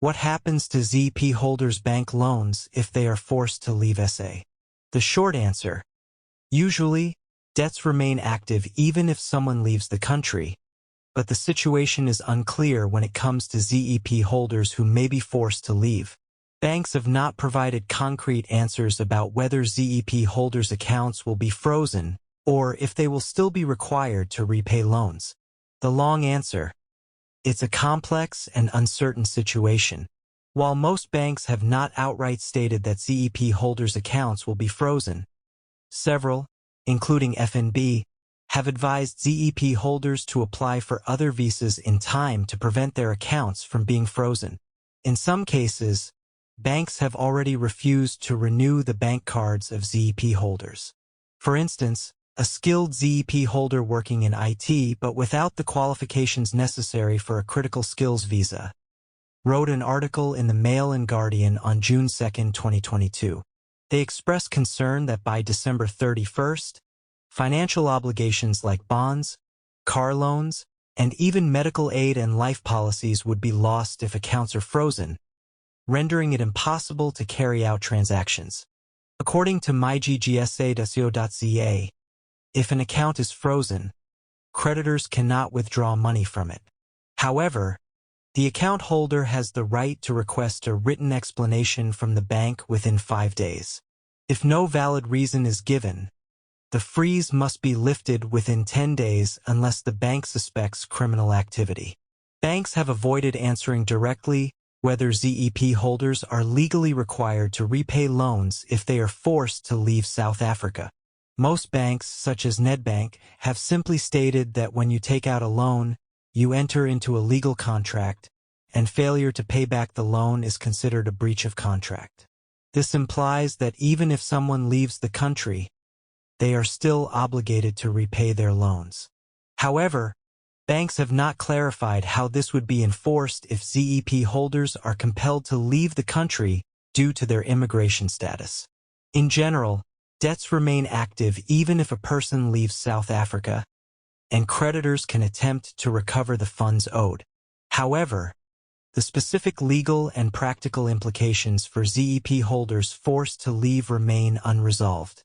What happens to ZEP holders' bank loans if they are forced to leave SA? The short answer: usually, debts remain active even if someone leaves the country, but the situation is unclear when it comes to ZEP holders who may be forced to leave. Banks have not provided concrete answers about whether ZEP holders' accounts will be frozen or if they will still be required to repay loans. The long answer: it's a complex and uncertain situation. While most banks have not outright stated that ZEP holders' accounts will be frozen, several, including FNB, have advised ZEP holders to apply for other visas in time to prevent their accounts from being frozen. In some cases, banks have already refused to renew the bank cards of ZEP holders. For instance, a skilled ZEP holder working in IT but without the qualifications necessary for a critical skills visa wrote an article in the Mail and Guardian on June 2, 2022. They expressed concern that by December 31st, financial obligations like bonds, car loans, and even medical aid and life policies would be lost if accounts are frozen, rendering it impossible to carry out transactions. According to myggsa.co.za, if an account is frozen, creditors cannot withdraw money from it. However, the account holder has the right to request a written explanation from the bank within 5 days. If no valid reason is given, the freeze must be lifted within 10 days unless the bank suspects criminal activity. Banks have avoided answering directly whether ZEP holders are legally required to repay loans if they are forced to leave South Africa. Most banks, such as Nedbank, have simply stated that when you take out a loan, you enter into a legal contract, and failure to pay back the loan is considered a breach of contract. This implies that even if someone leaves the country, they are still obligated to repay their loans. However, banks have not clarified how this would be enforced if ZEP holders are compelled to leave the country due to their immigration status. In general, debts remain active even if a person leaves South Africa, and creditors can attempt to recover the funds owed. However, the specific legal and practical implications for ZEP holders forced to leave remain unresolved.